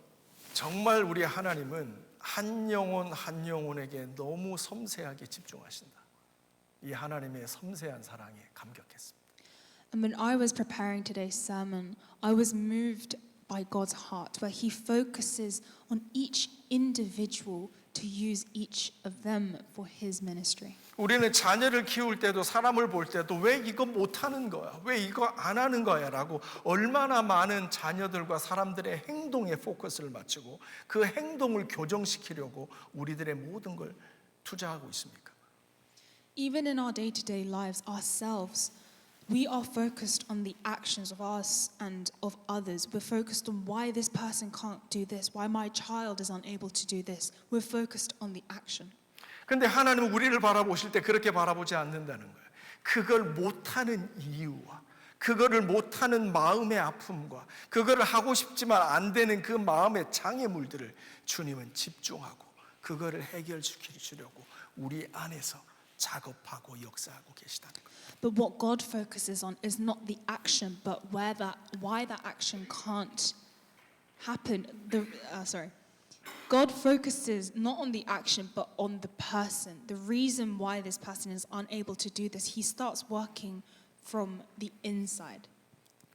정말 우리 하나님은 한 영혼 한 영혼에게 너무 섬세하게 집중하신다. 이 하나님의 섬세한 사랑에 감격했습니다. And when I was preparing today's sermon, I was moved by God's heart, where He focuses on each individual to use each of them for His ministry. 우리는 자녀를 키울 때도 사람을 볼 때도 왜 이거 못하는 거야? 왜 이거 안 하는 거야? 라고 얼마나 많은 자녀들과 사람들의 행동에 포커스를 맞추고 그 행동을 교정시키려고 우리들의 모든 걸 투자하고 있습니까? Even in our day-to-day lives ourselves, we are focused on the actions of us and of others. We're focused on why this person can't do this, why my child is unable to do this. We're focused on the action. 근데 하나님은 우리를 바라보실 때 그렇게 바라보지 않는다는 거예요. 그걸 못하는 이유와 그거를 못하는 마음의 아픔과 그거를 하고 싶지만 안 되는 그 마음의 장애물들을 주님은 집중하고 그거를 해결시키려고 우리 안에서 작업하고 역사하고 계시다는 거예요. But what God focuses on is not the action, but why that action can't happen. God focuses not on the action, but on the person. The reason why this person is unable to do this, He starts working from the inside.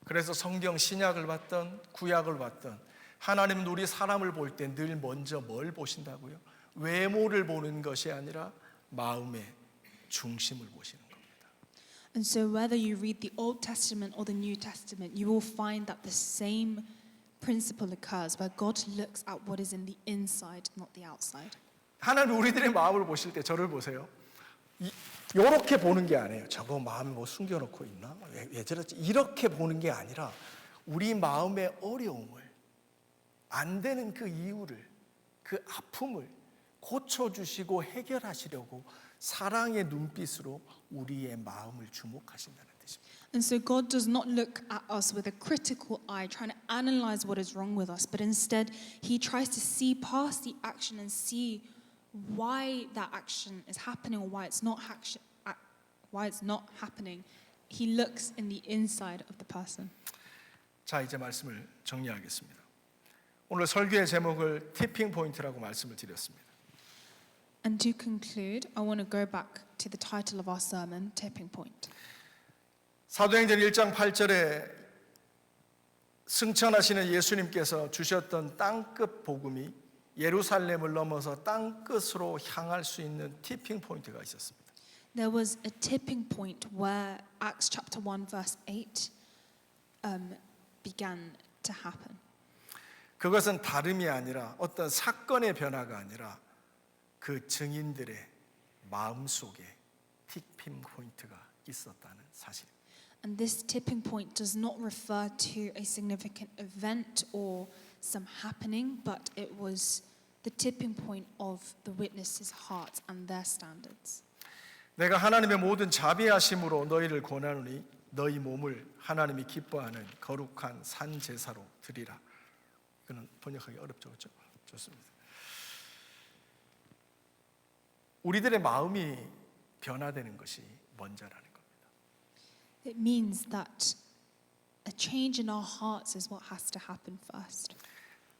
그래서 성경 신약을 봤던 구약을 봤던 하나님은 우리 사람을 볼 때 늘 먼저 뭘 보신다고요? 외모를 보는 것이 아니라 마음의 중심을 보시는 겁니다. And so whether you read the Old Testament or the New Testament, you will find that the same principle occurs where God looks at what is in the inside, not the outside. 하나님 우리들의 마음을 보실 때 저를 보세요. 이렇게 보는 게 아니에요. 저거 마음에 뭐 숨겨놓고 있나? 왜 저러지? 이렇게 보는 게 아니라 우리 마음의 어려움을 안 되는 그 이유를 그 아픔을 고쳐주시고 해결하시려고 사랑의 눈빛으로 우리의 마음을 주목하신다는 뜻입니다. And so God does not look at us with a critical eye, trying to analyze what is wrong with us, but instead He tries to see past the action and see why that action is happening or why it's not happening. He looks in the inside of the person. 자, 이제 말씀을 정리하겠습니다. 오늘 설교의 제목을 티핑 포인트라고 말씀을 드렸습니다. And to conclude, I want to go back to the title of our sermon, Tipping Point. 사도행전 1장 8절에 승천하시는 예수님께서 주셨던 땅끝 복음이 예루살렘을 넘어서 땅끝으로 향할 수 있는 티핑 포인트가 있었습니다. There was a tipping point where Acts chapter 1 verse 8 began to happen. 그것은 다름이 아니라 어떤 사건의 변화가 아니라 그 증인들의 마음속에 티핑 포인트가 있었다는 사실입니다. And this tipping point does not refer to a significant event or some happening, but it was the tipping point of the witnesses' hearts and their standards. 내가 하나님의 모든 자비하심으로 너희를 권하노니 너희 몸을 하나님이 기뻐하는 거룩한 산 제사로 드리라. 이거는 번역하기 어렵죠, 그렇죠? 좋습니다. 우리들의 마음이 변화되는 것이 먼저라는 겁니다. It means that a change in our hearts is what has to happen first.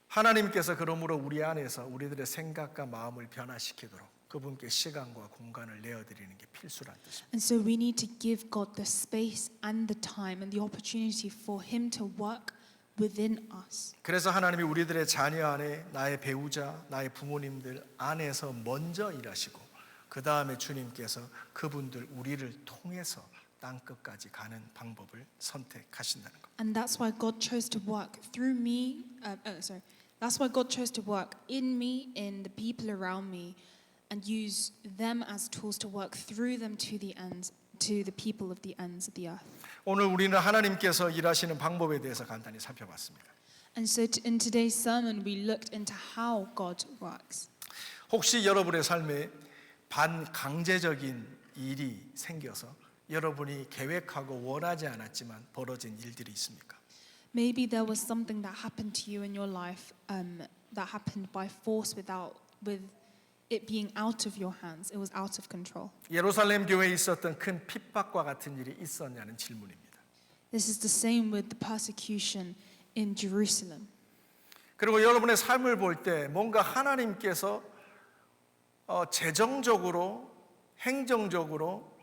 하나님께서 그러므로 우리 안에서 우리들의 생각과 마음을 변화시키도록 그분께 시간과 공간을 내어드리는 게 필수란 뜻입니다. And so we need to give God the space and the time and the opportunity for Him to work within us. 그래서 하나님이 우리들의 자녀 안에 나의 배우자, 나의 부모님들 안에서 먼저 일하시고 그 다음에 주님께서 그분들 우리를 통해서 땅 끝까지 가는 방법을 선택하신다는 것. And that's why God chose to work through me. That's why God chose to work in me, in the people around me, and use them as tools to work through them to the ends, to the people of the ends of the earth. 오늘 우리는 하나님께서 일하시는 방법에 대해서 간단히 살펴봤습니다. And so in today's sermon, we looked into how God works. 혹시 여러분의 삶에 반강제적인 일이 생겨서 여러분이 계획하고 원하지 않았지만 벌어진 일들이 있습니까? Maybe there was something that happened to you in your life that happened by force with it being out of your hands. It was out of control. 예루살렘 교회에 있었던 큰 핍박과 같은 일이 있었냐는 질문입니다. This is the same with the persecution in Jerusalem. 그리고 여러분의 삶을 볼 때 뭔가 하나님께서 재정적으로 행정적으로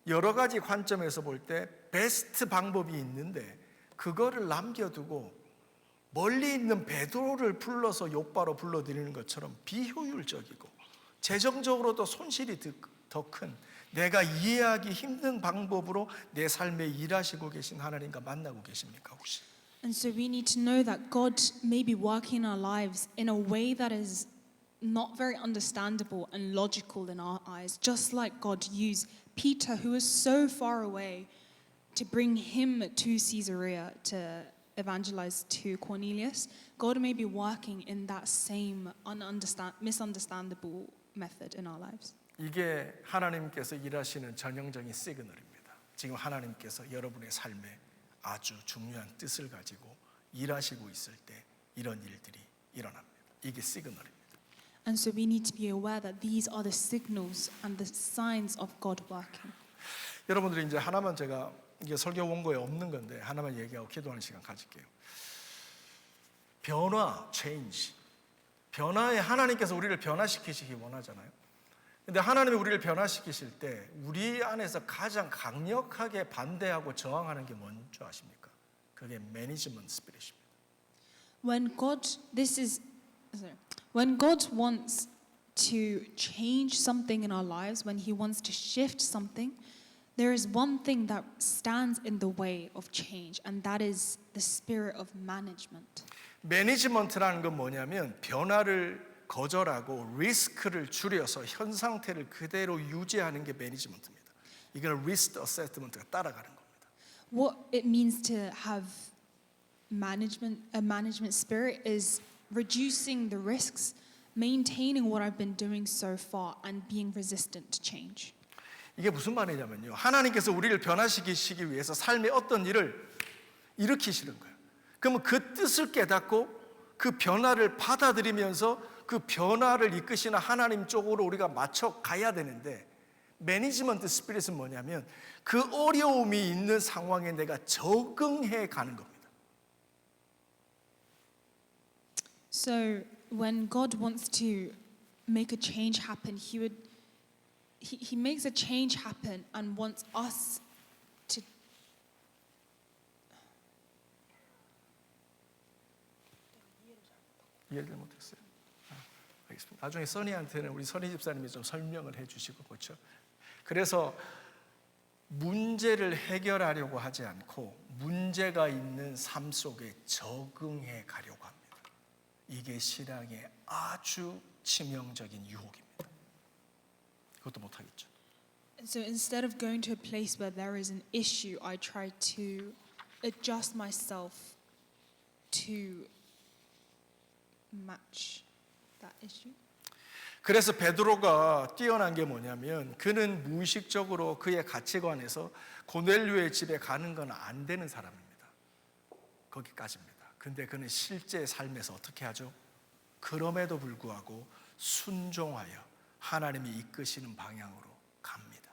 여러 가지 관점에서 볼 때 베스트 방법이 있는데 그거를 남겨두고 멀리 있는 베드로를 불러서 욥바로 불러들이는 것처럼 비효율적이고 재정적으로도 손실이 더 큰 내가 이해하기 힘든 방법으로 내 삶에 일하시고 계신 하나님과 만나고 계십니까 혹시? And so we need to know that God may be working in our lives in a way that is not very understandable and logical in our eyes, just like God used Peter, who was so far away, to bring him to Caesarea to evangelize to Cornelius. God may be working in that same misunderstandable method in our lives. 이게 하나님께서 일하시는 전형적인 시그널입니다. 지금 하나님께서 여러분의 삶에 아주 중요한 뜻을 가지고 일하시고 있을 때 이런 일들이 일어납니다. 이게 시그널입니다. And so we need to be aware that these are the signals and the signs of God working. 여러분들이 이제 하나만 제가 이게 설교 원고에 없는 건데 하나만 얘기하고 기도하는 시간 가질게요. 변화, change. 변화에 하나님께서 우리를 변화시키시기 원하잖아요. 근데 하나님이 우리를 변화시키실 때 우리 안에서 가장 강력하게 반대하고 저항하는 게 뭔지 아십니까? 그게 매니지먼트 스피릿입니다. When God wants to change something in our lives, when He wants to shift something, there is one thing that stands in the way of change, and that is the spirit of management. 매니지먼트라는 건 뭐냐면 변화를 거절하고 리스크를 줄여서 현 상태를 그대로 유지하는 게 매니지먼트입니다. 이걸 리스크 어세스먼트가 따라가는 겁니다. What it means to have a management spirit is reducing the risks, maintaining what I've been doing so far, and being resistant to change. 이게 무슨 말이냐면요. 하나님께서 우리를 변화시키시기 위해서 삶의 어떤 일을 일으키시는 거예요. 그러면 그 뜻을 깨닫고 그 변화를 받아들이면서 그 변화를 이끄시는 하나님 쪽으로 우리가 맞춰 가야 되는데 매니지먼트 스피릿은 뭐냐면 그 어려움이 있는 상황에 내가 적응해 가는 겁니다. So when God wants to make a change happen, He makes a change happen and wants us to. 이해를 못했어요. 알겠습니다. 나중에 써니한테는 우리 써니 집사님이 좀 설명을 해주시고 그렇죠. 그래서 문제를 해결하려고 하지 않고 문제가 있는 삶 속에 적응해 가려고 합니다. 이게 신앙의 아주 치명적인 유혹입니다. 그것도 못하겠죠. So instead of going to a place where there is an issue, I try to adjust myself to match that issue. 그래서 베드로가 뛰어난 게 뭐냐면 그는 무의식적으로 그의 가치관에서 고넬료의 집에 가는 건 안 되는 사람입니다. 거기까지입니다. 근데 그는 실제 삶에서 어떻게 하죠? 그럼에도 불구하고 순종하여 하나님이 이끄시는 방향으로 갑니다.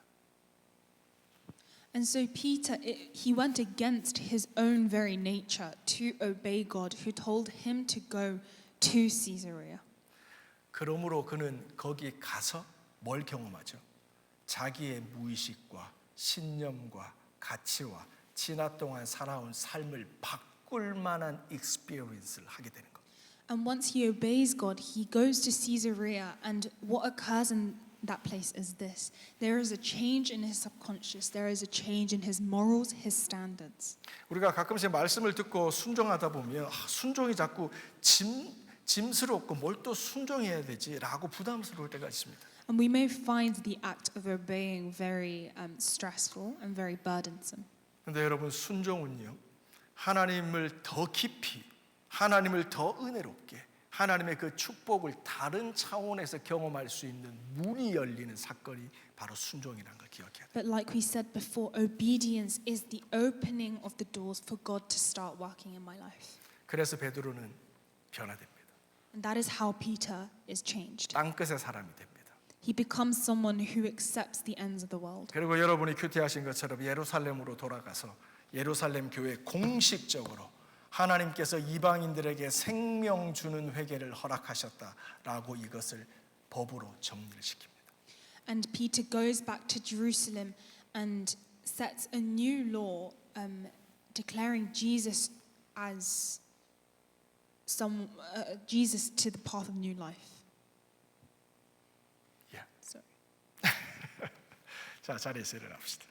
And so Peter, he went against his own very nature to obey God, who told him to go to Caesarea. 그러므로 그는 거기 가서 뭘 경험하죠? 자기의 무의식과 신념과 가치와 지나 동안 살아온 삶을 바꿀 만한 익스피리언스를 하게 되는 겁니다. And once he obeys God, he goes to Caesarea, and what occurs in that place is this. There is a change in his subconscious. There is a change in his morals, his standards. 우리가 가끔씩 말씀을 듣고 순종하다 보면 순종이 자꾸 짐스럽고 뭘 또 순종해야 되지라고 부담스러울 때가 있습니다. And we may find the act of obeying very stressful and very burdensome. 그런데 여러분 순종은요 하나님을 더 깊이 하나님을 더 은혜롭게 하나님의 그 축복을 다른 차원에서 경험할 수 있는 문이 열리는 사건이 바로 순종이라는 걸 기억해야 돼요. But like we said before, obedience is the opening of the doors for God to start working in my life. 그래서 베드로는 변화됩니다. And that is how Peter is changed. 땅끝의 사람이 됩니다. He becomes someone who accepts the ends of the world. 그리고 여러분이 큐티하신 것처럼 예루살렘으로 돌아가서 예루살렘 교회 공식적으로 하나님께서 이방인들에게 생명 주는 회개를 허락하셨다라고 이것을 법으로 정리를 시킵니다. And Peter goes back to Jerusalem and sets a new law, declaring Jesus as Jesus to the path of new life. 예. Sorry. 자, 자리에서 일어납시다.